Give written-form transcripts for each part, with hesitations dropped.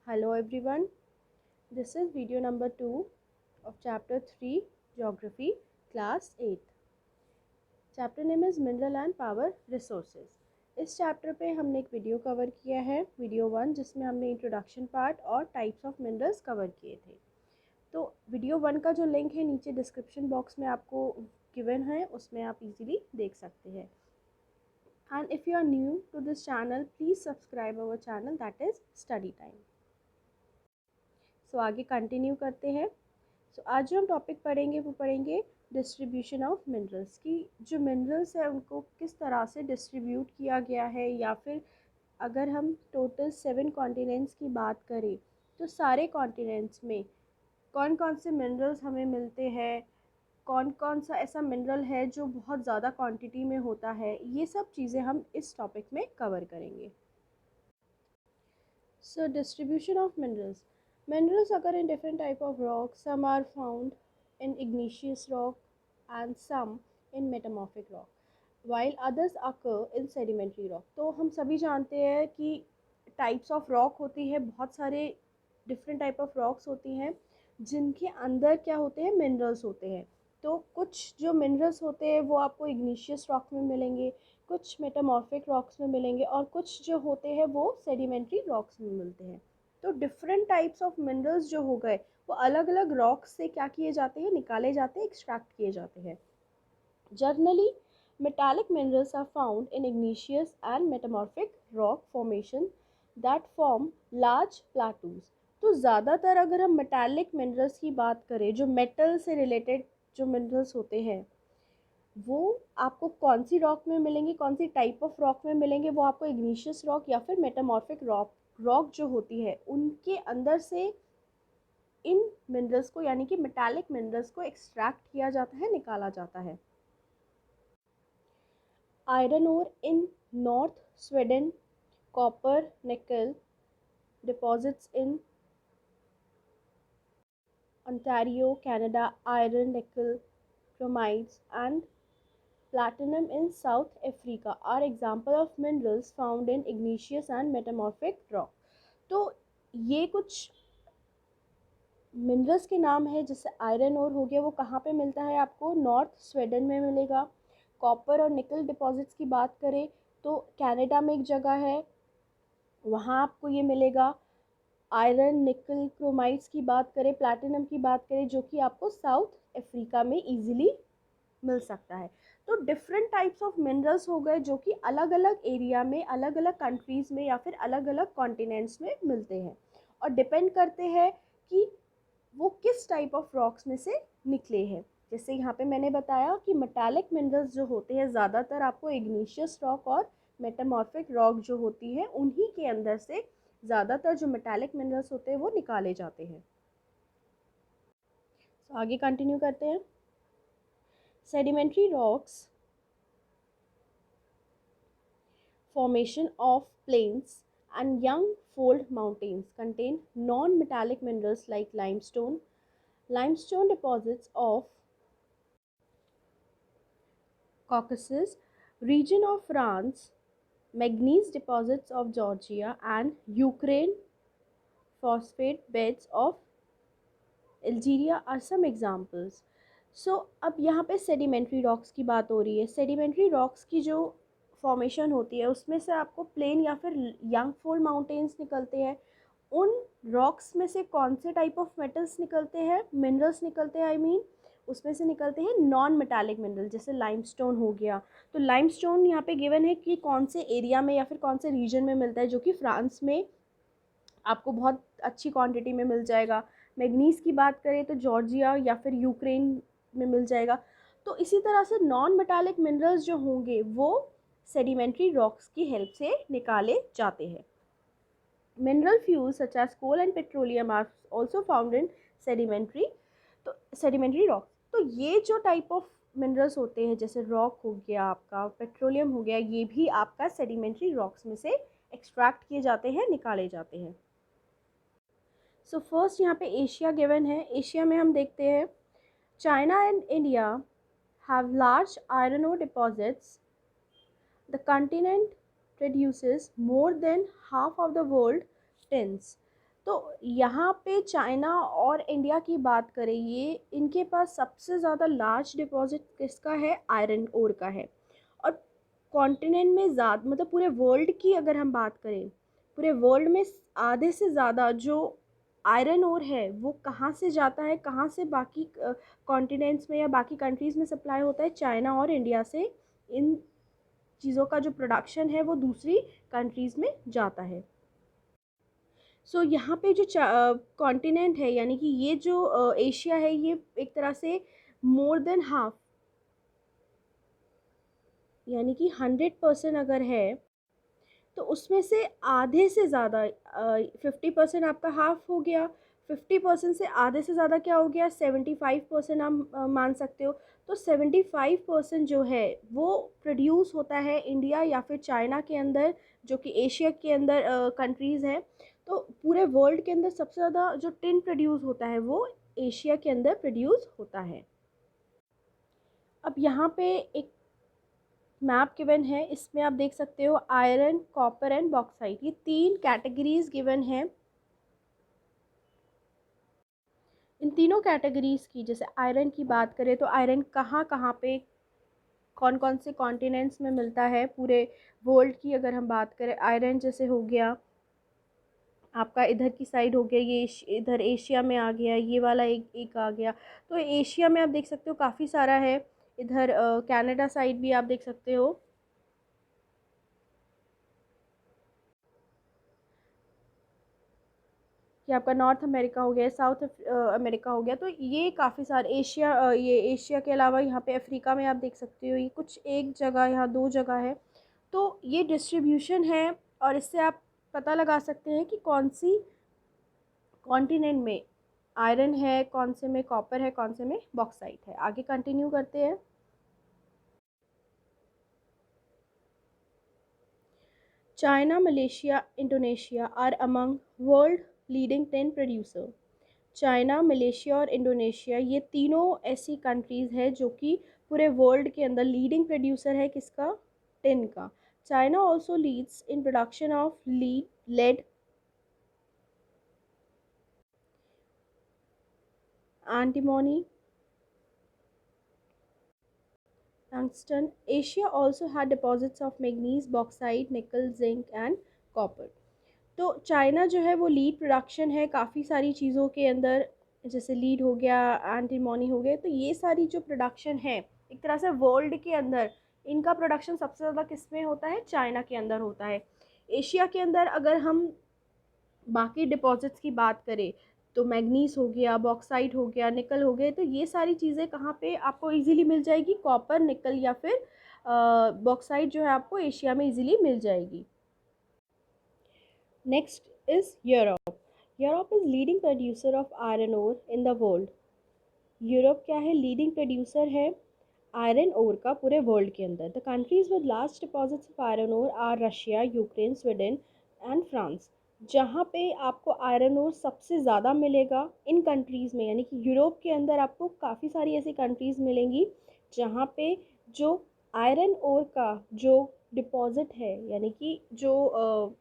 Hello everyone, this is video number 2 of chapter 3 Geography class 8. Chapter name is Mineral and Power Resources. इस chapter पे हमने एक video cover किया है, video 1, जिसमें हमने इंट्रोडक्शन पार्ट और टाइप्स ऑफ मिनरल्स कवर किए थे। तो वीडियो 1 का जो लिंक है नीचे डिस्क्रिप्शन बॉक्स में आपको गिवन है, उसमें आप इजीली देख सकते हैं। And if you are new to this channel, please subscribe our channel, that is study time. आगे कंटिन्यू करते हैं। आज जो हम टॉपिक पढ़ेंगे वो पढ़ेंगे डिस्ट्रीब्यूशन ऑफ मिनरल्स की। जो मिनरल्स है उनको किस तरह से डिस्ट्रीब्यूट किया गया है, या फिर अगर हम टोटल 7 कॉन्टिनेंट्स की बात करें तो सारे कॉन्टिनेंट्स में कौन कौन से मिनरल्स हमें मिलते हैं, कौन कौन सा ऐसा मिनरल है जो बहुत ज़्यादा क्वांटिटी में होता है, ये सब चीज़ें हम इस टॉपिक में कवर करेंगे। Distribution of minerals. Minerals occur in different type of rock. Some are found in igneous rock and some in metamorphic rock, while others occur in sedimentary rock. तो हम सभी जानते हैं कि टाइप्स ऑफ रॉक होती है, बहुत सारे डिफरेंट टाइप ऑफ रॉक्स होती हैं जिनके अंदर क्या होते हैं, मिनरल्स होते हैं। तो कुछ जो मिनरल्स होते हैं वो आपको इग्नीशियस रॉक में मिलेंगे, कुछ मेटामॉर्फिक रॉक्स में मिलेंगे, और कुछ जो होते हैं वो सेडिमेंट्री रॉक्स में मिलते हैं। तो डिफरेंट टाइप्स ऑफ मिनरल्स जो हो गए वो अलग अलग रॉक्स से क्या किए जाते हैं, निकाले जाते हैं, एक्सट्रैक्ट किए जाते हैं। Generally metallic minerals are found in igneous and metamorphic rock formation that form large plateaus. तो ज़्यादातर अगर हम मेटालिक मिनरल्स की बात करें, जो मेटल से रिलेटेड जो मिनरल्स होते हैं, वो आपको कौन सी रॉक में मिलेंगे, कौन सी टाइप ऑफ रॉक में मिलेंगे, वो आपको इग्नीशियस रॉक या फिर मेटामॉर्फिक रॉक जो होती है उनके अंदर से इन मिनरल्स को, यानी कि मेटालिक मिनरल्स को एक्सट्रैक्ट किया जाता है, निकाला जाता है। Iron ore in north Sweden, copper nickel deposits in Ontario, Canada, iron, nickel, chromites and platinum in South Africa are example of minerals found in igneous and metamorphic rock. तो ये कुछ मिनरल्स के नाम है, जैसे आयरन ओर हो गया, वो कहाँ पे मिलता है, आपको नॉर्थ स्वीडन में मिलेगा। कॉपर और निकल डिपॉजिट्स की बात करें तो कनाडा में एक जगह है, वहाँ आपको ये मिलेगा। आयरन, निकल, क्रोमाइट्स की बात करें, प्लैटिनम की बात करें, जो कि आपको साउथ अफ्रीका में इजीली मिल सकता है। तो डिफरेंट टाइप्स ऑफ मिनरल्स हो गए जो कि अलग अलग एरिया में, अलग अलग कंट्रीज़ में या फिर अलग अलग कॉन्टिनेंट्स में मिलते हैं, और डिपेंड करते हैं कि वो किस टाइप ऑफ रॉक्स में से निकले हैं। जैसे यहाँ पे मैंने बताया कि मेटालिक मिनरल्स जो होते हैं ज़्यादातर आपको इग्नीशियस रॉक और मेटामॉर्फिक रॉक जो होती है उन्हीं के अंदर से ज़्यादातर जो मेटालिक मिनरल्स होते हैं वो निकाले जाते हैं। आगे कंटिन्यू करते हैं। Sedimentary rocks formation of plains and young fold mountains contain non-metallic minerals like limestone. Limestone deposits of Caucasus region of France, manganese deposits of Georgia and Ukraine, phosphate beds of Algeria are some examples. अब यहाँ पे sedimentary rocks की बात हो रही है। Sedimentary rocks की जो फॉर्मेशन होती है उसमें से आपको प्लेन या फिर यंग फोल्ड माउंटेन्स निकलते हैं। उन रॉक्स में से कौन से टाइप ऑफ मेटल्स निकलते हैं, मिनरल्स निकलते हैं, आई मीन उसमें से निकलते हैं नॉन मेटालिक मिनरल, जैसे लाइमस्टोन हो गया। तो लाइमस्टोन यहाँ पे गिवन है कि कौन से एरिया में या फिर कौन से रीजन में मिलता है, जो कि फ्रांस में आपको बहुत अच्छी क्वांटिटी में मिल जाएगा। मैग्नीज की बात करें तो जॉर्जिया या फिर यूक्रेन में मिल जाएगा। तो इसी तरह से नॉन मेटालिक मिनरल्स जो होंगे वो सेडिमेंट्री रॉक्स की हेल्प से निकाले जाते हैं। Mineral fuels such as coal and petroleum are also found in sedimentary rocks. तो ये जो टाइप ऑफ मिनरल्स होते हैं, जैसे रॉक हो गया आपका, पेट्रोलियम हो गया, ये भी आपका सेडिमेंट्री रॉक्स में से एक्सट्रैक्ट किए जाते हैं, निकाले जाते हैं। फर्स्ट यहाँ पे एशिया गिवन है। एशिया में हम देखते हैं China and India have large iron ore deposits. The continent produces more than half of the world tins. तो यहाँ पे चाइना और इंडिया की बात करें, ये इनके पास सबसे ज़्यादा लार्ज डिपॉजिट किसका है, आयरन ओर का है। और कॉन्टिनेंट में ज़्यादा मतलब पूरे वर्ल्ड की अगर हम बात करें, पूरे वर्ल्ड में आधे से ज़्यादा जो आयरन ओर है वो कहाँ से जाता है, कहाँ से बाकी कॉन्टिनेंट्स में या बाकी कंट्रीज़ में सप्लाई होता है, चाइना और इंडिया से इन चीज़ों का जो प्रोडक्शन है वो दूसरी कंट्रीज़ में जाता है। सो यहाँ पे जो कॉन्टिनेंट है यानी कि ये जो एशिया है, ये एक तरह से मोर देन हाफ यानी कि 100% अगर है तो उसमें से आधे से ज़्यादा 50% आपका हाफ हो गया, 50% से आधे से ज़्यादा क्या हो गया, 75% आप मान सकते हो। तो 75% जो है वो प्रोड्यूस होता है इंडिया या फिर चाइना के अंदर, जो कि एशिया के अंदर कंट्रीज़ हैं। तो पूरे वर्ल्ड के अंदर सबसे ज़्यादा जो टिन प्रोड्यूस होता है वो एशिया के अंदर प्रोड्यूस होता है। अब यहाँ पे एक मैप गिवन है, इसमें आप देख सकते हो आयरन, कॉपर एंड बॉक्साइट, ये 3 कैटेगरीज गिवन हैं। इन तीनों कैटेगरीज की, जैसे आयरन की बात करें तो आयरन कहाँ कहाँ पे कौन कौन से कॉन्टिनेंट्स में मिलता है, पूरे वर्ल्ड की अगर हम बात करें, आयरन जैसे हो गया आपका इधर की साइड हो गया, ये इधर एशिया में आ गया, ये वाला एक एक आ गया। तो एशिया में आप देख सकते हो काफ़ी सारा है, इधर कनाडा साइड भी आप देख सकते हो। कि आपका नॉर्थ अमेरिका हो गया, साउथ अमेरिका हो गया। तो ये काफ़ी सारे एशिया, ये एशिया के अलावा यहाँ पे अफ्रीका में आप देख सकते हो, ये कुछ एक जगह, यहाँ 2 जगह है। तो ये डिस्ट्रीब्यूशन है और इससे आप पता लगा सकते हैं कि कौन सी कॉन्टिनेंट में आयरन है, कौन से में कॉपर है, कौन से में बॉक्साइट है। आगे कंटिन्यू करते हैं। China, Malaysia, Indonesia are among world leading ten producer. China, Malaysia और इंडोनेशिया, ये तीनों ऐसी कंट्रीज़ है जो कि पूरे वर्ल्ड के अंदर लीडिंग प्रोड्यूसर है किसका, टिन का। China also leads in production of lead, antimony, tungsten. Asia also had deposits of manganese, bauxite, nickel, zinc and copper. तो चाइना जो है वो लीड प्रोडक्शन है काफ़ी सारी चीज़ों के अंदर, जैसे लीड हो गया, एंटीमोनी हो गए। तो ये सारी जो प्रोडक्शन है एक तरह से वर्ल्ड के अंदर, इनका प्रोडक्शन सबसे ज़्यादा किस में होता है, चाइना के अंदर होता है। एशिया के अंदर अगर हम बाकी डिपॉजिट्स की बात करें तो मैग्नीज हो गया, बॉक्साइट हो गया, निकल हो गए। तो ये सारी चीज़ें कहाँ पे आपको इजीली मिल जाएगी, कॉपर, निकल या फिर बॉक्साइट जो है आपको एशिया में इजीली मिल जाएगी। Next is Europe. Europe is leading producer of iron ore in the world. Europe क्या है, लीडिंग प्रोड्यूसर है आयरन ओर का पूरे वर्ल्ड के अंदर। The countries with large deposits of iron ore are Russia, Ukraine, Sweden and France. जहाँ पे आपको आयरन ओर सबसे ज़्यादा मिलेगा इन कंट्रीज़ में, यानी कि यूरोप के अंदर आपको काफ़ी सारी ऐसी कंट्रीज़ मिलेंगी जहाँ पे जो आयरन ओर का जो डिपॉजिट है, यानी कि जो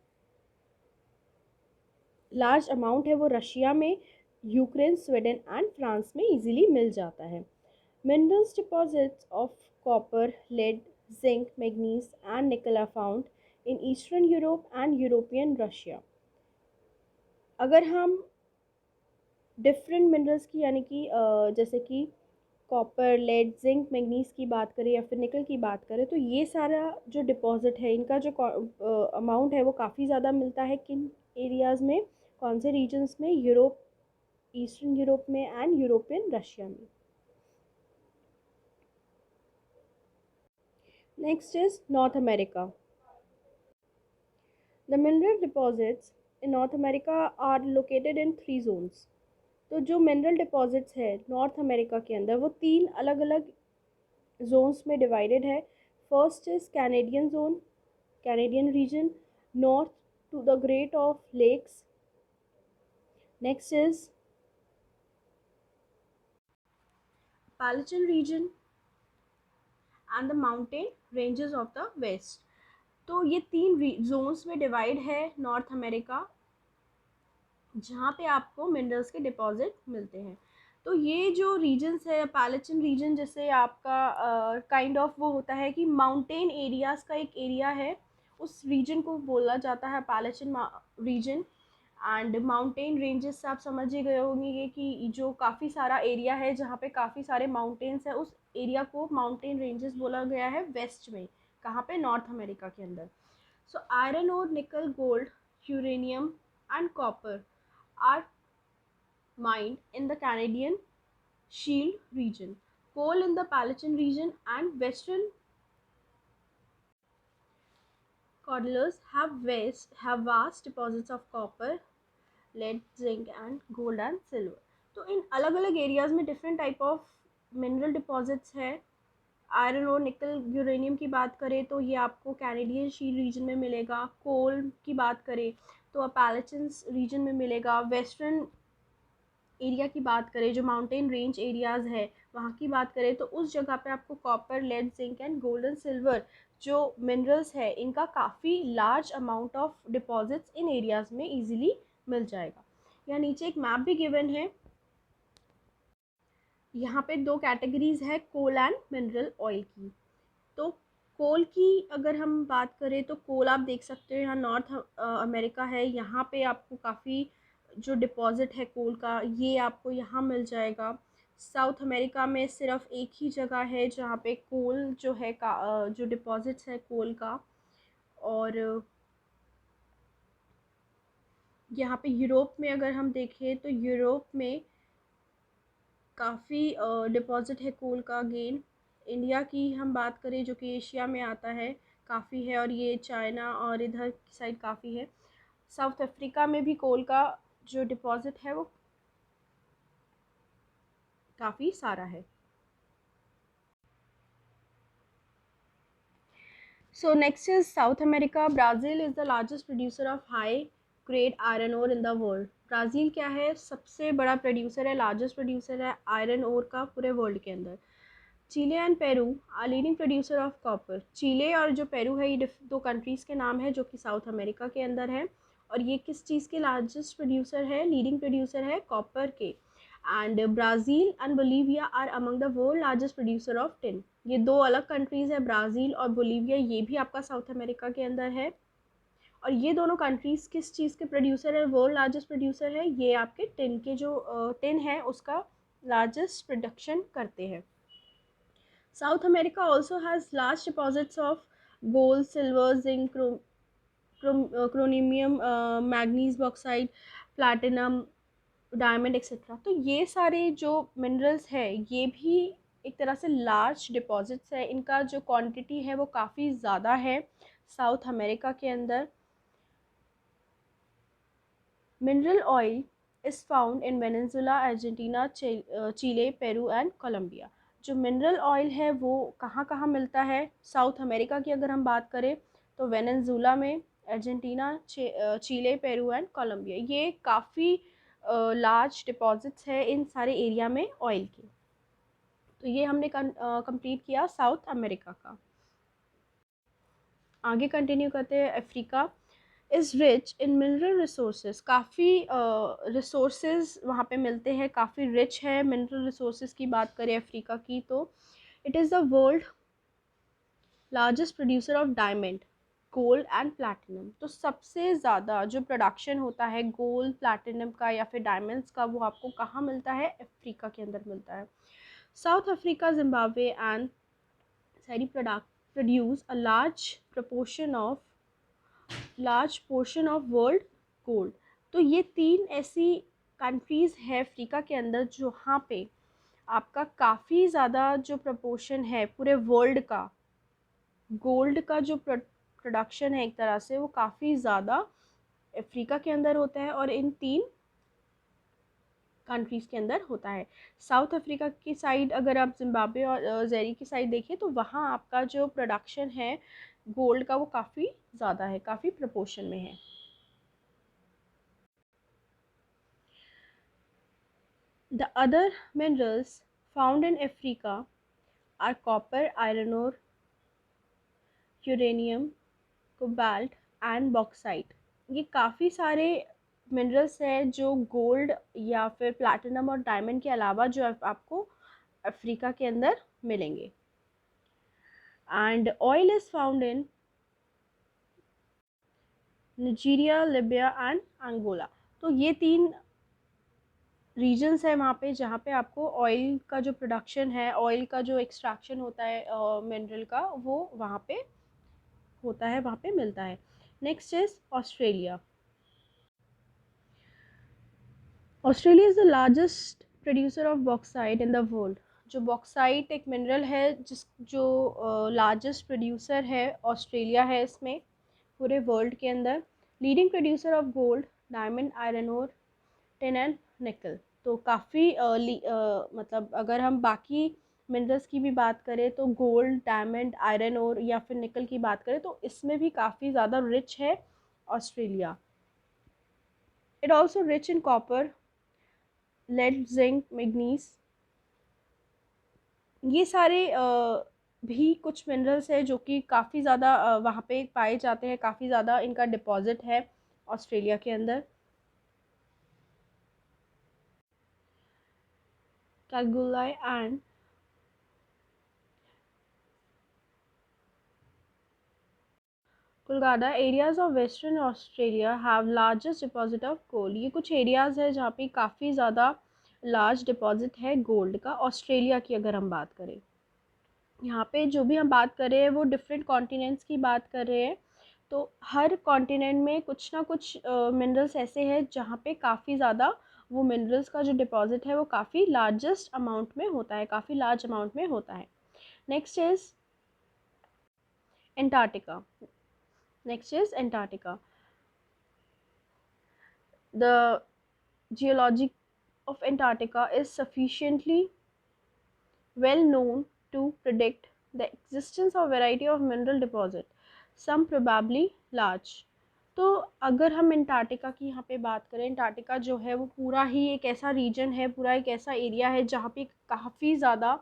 लार्ज अमाउंट है वो रशिया में, यूक्रेन, स्वीडन एंड फ्रांस में इजीली मिल जाता है। Minerals deposits of copper, lead, zinc, manganese and nickel are found in eastern Europe and European Russia. अगर हम डिफरेंट मिनरल्स की यानी कि जैसे कि कॉपर, लेड, जिंक, मैग्नीज की बात करें या फिर निकल की बात करें, तो ये सारा जो डिपॉजिट है इनका जो अमाउंट है वो काफ़ी ज़्यादा मिलता है किन एरियाज़ में, कौन से रीजन्स में, यूरोप, ईस्टर्न यूरोप में एंड यूरोपियन रशिया में। Next is north America. The mineral deposits in north America are located in 3 zones. तो जो मिनरल डिपॉजिट्स है नॉर्थ अमेरिका के अंदर वो 3 अलग अलग जोन्स में डिवाइडेड है। First is Canadian zone, Canadian region, north to the great of lakes. Next is Appalachian region and the mountain ranges of the west. तो ये 3 जोन्स में डिवाइड है नॉर्थ अमेरिका। जहाँ पे आपको मिनरल्स के डिपॉजिट मिलते हैं। तो ये जो रीजन्स है, पैलेचिन रीजन, जैसे आपका काइंड ऑफ वो होता है कि माउंटेन एरियाज़ का एक एरिया है, उस रीजन को बोला जाता है पैलेचिन रीजन। एंड माउंटेन रेंजेस आप समझ ही गए होंगे कि जो काफ़ी सारा एरिया है जहाँ पे काफ़ी सारे माउंटेन्स है, उस एरिया को माउंटेन रेंजेस बोला गया है वेस्ट में। कहाँ पे? नॉर्थ अमेरिका के अंदर। सो आयरन और निकल, gold, uranium and copper are mined in the Canadian Shield region, coal in the Appalachian region, and Western Cordilleras have vast deposits of copper, lead, zinc, and gold and silver. तो इन अलग अलग areas में different type of mineral deposits है। Iron और निकल, uranium की बात करें तो ये आपको कैनेडियन शील्ड रीजन में मिलेगा। कोल की बात करें तो अपैलेचियन रीजन में मिलेगा। वेस्टर्न एरिया की बात करें, जो माउंटेन रेंज एरियाज़ है वहाँ की बात करें, तो उस जगह पे आपको copper, lead, zinc and gold and silver जो मिनरल्स है इनका काफ़ी large amount of deposits in areas में इजीली मिल जाएगा। यहाँ नीचे एक मैप भी गिवन है। यहाँ पे दो कैटेगरीज है कोल एंड मिनरल ऑयल की। तो कोल की अगर हम बात करें तो कोल आप देख सकते हो यहाँ नॉर्थ अमेरिका है, यहाँ पे आपको काफ़ी जो डिपॉजिट है कोल का ये आपको यहाँ मिल जाएगा। साउथ अमेरिका में सिर्फ एक ही जगह है जहाँ पे कोल जो है जो डिपॉजिट्स है कोल का। और यहाँ पे यूरोप में अगर हम देखें तो यूरोप में काफ़ी डिपॉजिट है कोल का। अगेन इंडिया की हम बात करें जो कि एशिया में आता है, काफ़ी है, और ये चाइना और इधर की साइड काफ़ी है। साउथ अफ्रीका में भी कोल का जो डिपॉजिट है वो काफ़ी सारा है। So next is South America. Brazil is the largest producer of high grade iron ore in the world. Brazil क्या है? सबसे बड़ा प्रोड्यूसर है, लार्जेस्ट प्रोड्यूसर है आयरन ओर का पूरे वर्ल्ड के अंदर। Chile and Peru are leading producer of copper. Chile और जो पेरू है ये दो कंट्रीज़ के नाम है जो कि साउथ अमेरिका के अंदर है। और ये किस चीज़ के लार्जेस्ट प्रोड्यूसर है? लीडिंग प्रोड्यूसर है कॉपर के। And Brazil and Bolivia are among the world largest producer of tin. ये दो अलग कंट्रीज़ है, ब्राज़ील और बोलीविया, ये भी आपका साउथ अमेरिका के अंदर है। और ये दोनों कंट्रीज़ किस चीज़ के प्रोड्यूसर है? वर्ल्ड लार्जेस्ट प्रोड्यूसर है ये आपके टिन के, जो टिन है उसका लार्जेस्ट प्रोडक्शन करते हैं। South America also has large deposits of gold, silver, zinc, chromium, manganese bauxite, platinum, diamond etcetera. तो ये सारे जो मिनरल्स है ये भी एक तरह से लार्ज डिपॉजिट्स है, इनका जो क्वांटिटी है वो काफ़ी ज़्यादा है साउथ अमेरिका के अंदर। Mineral oil is found in Venezuela, Argentina, Chile, Peru and Colombia. जो मिनरल ऑयल है वो कहाँ कहाँ मिलता है? साउथ अमेरिका की अगर हम बात करें तो वेनेजुला में, Argentina, Chile, Peru and Colombia, ये काफ़ी लार्ज डिपॉजिट्स है इन सारे एरिया में ऑयल के। तो ये हमने कंप्लीट किया साउथ अमेरिका का। आगे कंटिन्यू करते हैं। Africa is rich in mineral resources. काफ़ी रिसोर्सेज वहाँ पे मिलते हैं, काफ़ी रिच है मिनरल रिसोर्सेज की बात करें अफ्रीका की तो। It is the world largest producer of diamond, gold and platinum. तो सबसे ज़्यादा जो प्रोडक्शन होता है गोल्ड, प्लैटिनम का या फिर डायमंड्स का वो आपको कहाँ मिलता है? अफ्रीका के अंदर मिलता है। साउथ अफ्रीका, जिम्बाब्वे एंड सारी produce a large portion of world gold. तो ये तीन ऐसी कंट्रीज़ है अफ्रीका के अंदर जहाँ पे आपका काफ़ी ज़्यादा जो प्रपोर्शन है पूरे वर्ल्ड का गोल्ड का जो प्रोडक्शन है एक तरह से वो काफ़ी ज़्यादा अफ्रीका के अंदर होता है और इन तीन कंट्रीज़ के अंदर होता है। साउथ अफ्रीका की साइड अगर आप जिम्बाब्वे और ज़ेरी की साइड देखें तो वहाँ आपका जो प्रोडक्शन है गोल्ड का वो काफ़ी ज़्यादा है, काफ़ी प्रपोर्शन में है। The other minerals found in Africa are copper, iron ore, uranium, cobalt and bauxite। ये काफ़ी सारे मिनरल्स है जो गोल्ड या फिर प्लैटिनम और डायमंड के अलावा जो आपको अफ्रीका के अंदर मिलेंगे। And oil is found in Nigeria, Libya and Angola. तो ये 3 रीजन्स है वहाँ पे जहाँ पे आपको ऑयल का जो प्रोडक्शन है, ऑयल का जो एक्सट्रैक्शन होता है मिनरल का, वो वहाँ पे होता है, वहाँ पे मिलता है। Next is Australia. Australia is the largest producer of bauxite in the world. जो बॉक्साइट एक मिनरल है जिस जो लार्जेस्ट प्रोड्यूसर है, ऑस्ट्रेलिया है इसमें पूरे वर्ल्ड के अंदर। Leading producer of gold, diamond, iron और टिन एंड निकल। तो काफ़ी मतलब अगर हम बाकी मिनरल्स की भी बात करें तो गोल्ड, डायमंड, आयरन और या फिर निकल की बात करें तो इसमें भी काफ़ी ज़्यादा रिच है Australia. It also rich in copper, lead, zinc, manganese. ये सारे भी कुछ मिनरल्स है जो कि काफ़ी ज़्यादा वहाँ पे पाए जाते हैं, काफ़ी ज़्यादा इनका डिपॉजिट है ऑस्ट्रेलिया के अंदर। Kalgoorlie and Coolgardie areas of western Australia have largest deposit of gold. ये कुछ एरियाज़ है जहाँ पे काफ़ी ज़्यादा लार्ज डिपॉजिट है गोल्ड का ऑस्ट्रेलिया की। अगर हम बात करें, यहाँ पे जो भी हम बात कर रहे हैं वो डिफरेंट कॉन्टिनेंट्स की बात कर रहे हैं। तो हर कॉन्टिनेंट में कुछ ना कुछ मिनरल्स ऐसे हैं जहाँ पे काफ़ी ज़्यादा वो मिनरल्स का जो डिपॉजिट है वो काफ़ी लार्जेस्ट अमाउंट में होता है, काफ़ी लार्ज अमाउंट में होता है। Next is Antarctica. Next is Antarctica. The geology of Antarctica is sufficiently well known to predict the existence of variety of mineral deposit, some probably large। तो अगर हम अंटार्कटिका की यहाँ पे बात करें, अंटार्कटिका जो है वो पूरा ही एक ऐसा रीजन है, पूरा एक ऐसा एरिया है जहाँ पे काफ़ी ज़्यादा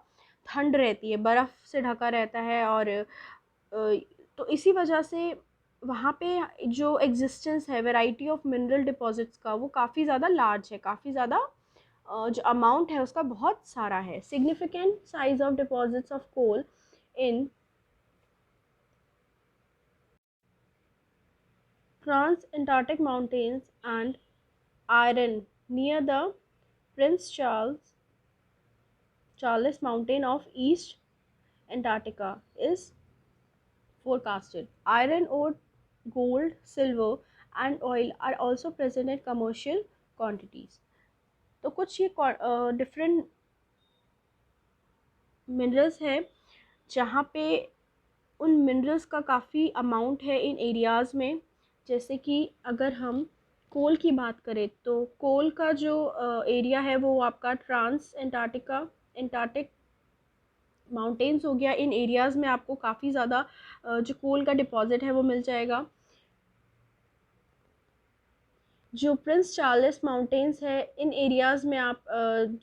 ठंड रहती है, बर्फ़ से ढका रहता है। और तो इसी वजह से वहाँ पे जो एग्जिस्टेंस है वैरायटी ऑफ मिनरल डिपॉजिट्स का वो काफ़ी ज़्यादा लार्ज है, काफ़ी ज़्यादा जो अमाउंट है उसका बहुत सारा है। Significant size of deposits of coal in trans Antarctic mountains and iron near the prince Charles mountain of east Antarctica is forecasted. Iron ore, gold, silver and oil are also present in commercial quantities। तो कुछ ये different minerals हैं जहाँ पे उन minerals का काफ़ी amount है इन एरियाज़ में। जैसे कि अगर हम कोल की बात करें तो कोल का जो एरिया है वो आपका ट्रांस अंटार्कटिक माउंटेन्स हो गया। इन एरियाज़ में आपको काफ़ी ज़्यादा जो कोल का डिपॉजिट है वो मिल जाएगा। जो प्रिंस चार्ल्स माउंटेन्स है इन एरियाज़ में आप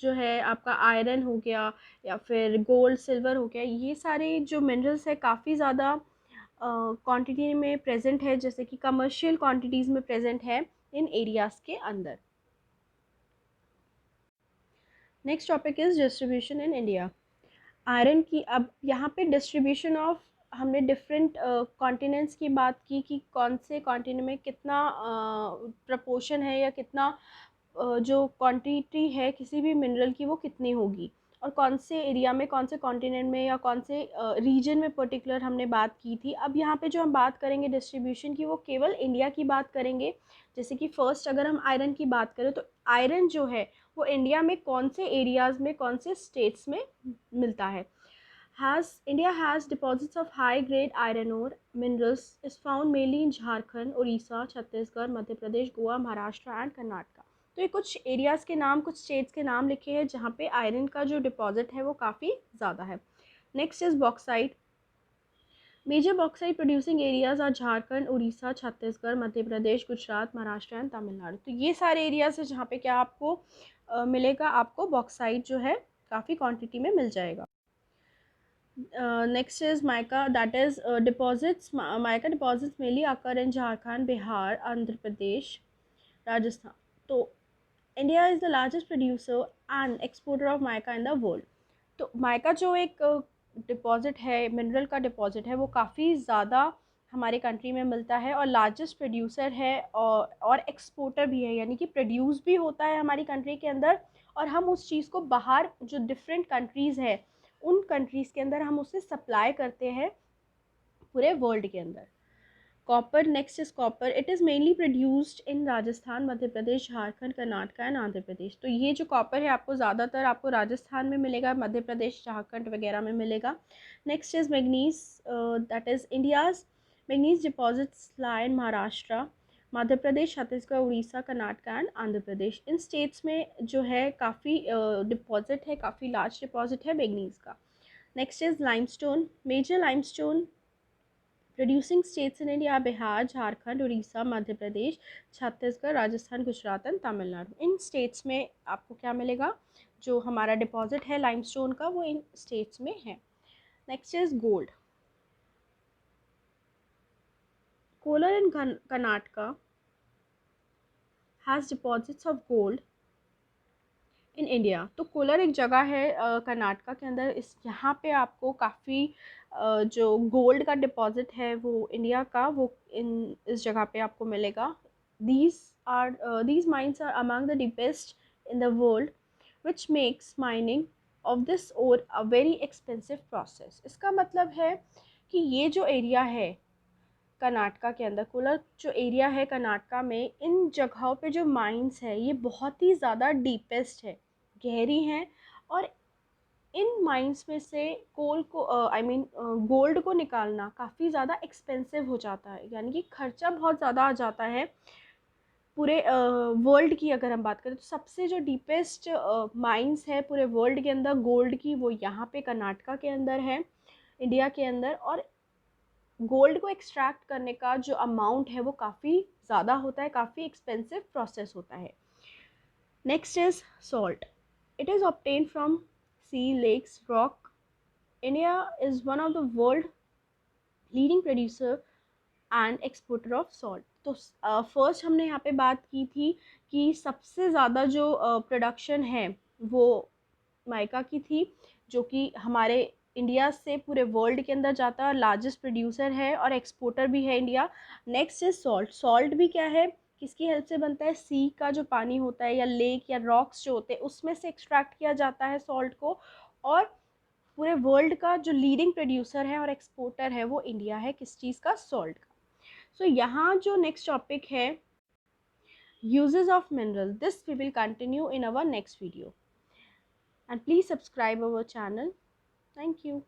जो है आपका आयरन हो गया या फिर गोल्ड, सिल्वर हो गया, ये सारे जो मिनरल्स है काफ़ी ज़्यादा क्वांटिटी में प्रेजेंट है, जैसे कि कमर्शियल क्वांटिटीज़ में प्रेजेंट है इन एरियाज़ के अंदर। Next topic is distribution in India. Iron की अब यहाँ पे डिस्ट्रीब्यूशन ऑफ हमने डिफरेंट कॉन्टिनेंट्स की बात की कि कौन से कॉन्टिनेंट में कितना प्रपोर्शन है या कितना जो क्वांटिटी है किसी भी मिनरल की वो कितनी होगी, और कौन से एरिया में, कौन से कॉन्टिनेंट में या कौन से रीजन में पर्टिकुलर हमने बात की थी। अब यहाँ पे जो हम बात करेंगे डिस्ट्रीब्यूशन की वो केवल इंडिया की बात करेंगे। जैसे कि फ़र्स्ट अगर हम आयरन की बात करें तो आयरन जो है वो इंडिया में कौन से एरियाज़ में, कौन से स्टेट्स में मिलता है। India has deposits of high grade iron ore minerals is found mainly in Jharkhand, Orissa, Chhattisgarh, Madhya Pradesh, Goa, Maharashtra and Karnataka। तो ये कुछ एरियाज़ के नाम, कुछ स्टेट्स के नाम लिखे हैं जहाँ पे आयरन का जो डिपॉजिट है वो काफ़ी ज़्यादा है। Next is bauxite. Major bauxite producing areas are Jharkhand, Orissa, Chhattisgarh, Madhya Pradesh, Gujarat, Maharashtra and Tamil Nadu. तो ये सारे एरियाज है जहाँ पे क्या आपको मिलेगा, आपको बॉक्साइट जो है काफ़ी क्वांटिटी में मिल जाएगा। Next is mica, that is deposits. Mica deposits mainly occur in Jharkhand, Bihar, Andhra Pradesh, Rajasthan. तो India is the largest producer and exporter of mica in the world. तो माइका जो एक डिपॉजिट है, मिनरल का deposit है, वो काफ़ी ज़्यादा हमारे कंट्री में मिलता है और लार्जेस्ट प्रोड्यूसर है और एक्सपोर्टर भी है, यानी कि प्रोड्यूस भी होता है हमारी कंट्री के अंदर और हम उस चीज़ को बाहर जो डिफरेंट कंट्रीज़ है उन कंट्रीज़ के अंदर हम उसे सप्लाई करते हैं पूरे वर्ल्ड के अंदर। Copper, next is copper. It is mainly produced in Rajasthan, Madhya Pradesh, Jharkhand, Karnataka and Andhra Pradesh. तो ये जो कॉपर है आपको ज़्यादातर आपको राजस्थान में मिलेगा, मध्य प्रदेश, झारखंड वगैरह में मिलेगा। Next is manganese, that is India's manganese deposits lie in Maharashtra, Madhya Pradesh, Chhattisgarh, Orissa, Karnataka and Andhra Pradesh. इन स्टेट्स में जो है काफ़ी डिपॉजिट है, काफ़ी लार्ज डिपॉजिट है मैग्नीज का। Next is limestone. Major limestone producing states in India Bihar, Jharkhand, Orissa, Madhya Pradesh, Chhattisgarh, Rajasthan, Gujarat and Tamil Nadu. इन स्टेट्स में आपको क्या मिलेगा, जो हमारा डिपॉजिट है लाइमस्टोन का वो इन स्टेट्स में है। Next is gold. Kolar in Karnataka has deposits of gold in India. तो कोलर एक जगह है कर्नाटका के अंदर, इस यहाँ पे आपको काफ़ी जो गोल्ड का डिपॉजिट है वो इंडिया का, वो इस जगह पे आपको मिलेगा। these mines are among the deepest in the world which makes mining of this ore a very expensive process। इसका मतलब है कि ये जो एरिया है कर्नाटका के अंदर, कोलर जो एरिया है कर्नाटका में, इन जगहों पे जो माइंस है ये बहुत ही ज़्यादा डीपेस्ट है, गहरी हैं और इन माइंस में से कोल को गोल्ड को निकालना काफ़ी ज़्यादा एक्सपेंसिव हो जाता है, यानी कि खर्चा बहुत ज़्यादा आ जाता है। पूरे वर्ल्ड की अगर हम बात करें तो सबसे जो डीपेस्ट माइंस है पूरे वर्ल्ड के अंदर गोल्ड की, वो यहाँ पे कर्नाटका के अंदर है, इंडिया के अंदर। और गोल्ड को एक्सट्रैक्ट करने का जो अमाउंट है वो काफ़ी ज़्यादा होता है, काफ़ी एक्सपेंसिव प्रोसेस होता है। Next is salt. It is obtain from sea, lakes, rock. India is one of the world leading producer and exporter of salt. तो फर्स्ट हमने यहाँ पे बात की थी कि सबसे ज़्यादा जो प्रोडक्शन है वो माइका की थी, जो कि हमारे इंडिया से पूरे वर्ल्ड के अंदर जाता है, लार्जेस्ट प्रोड्यूसर है और एक्सपोर्टर भी है India. Next is salt. Salt भी क्या है, किसकी हेल्प से बनता है, सी का जो पानी होता है या लेक या रॉक्स जो होते हैं उसमें से एक्सट्रैक्ट किया जाता है सॉल्ट को। और पूरे वर्ल्ड का जो लीडिंग प्रोड्यूसर है और एक्सपोर्टर है वो इंडिया है, किस चीज़ का, सॉल्ट का। सो यहाँ जो नेक्स्ट टॉपिक है uses of mineral, this we will continue in our next video, and please subscribe our channel. Thank you.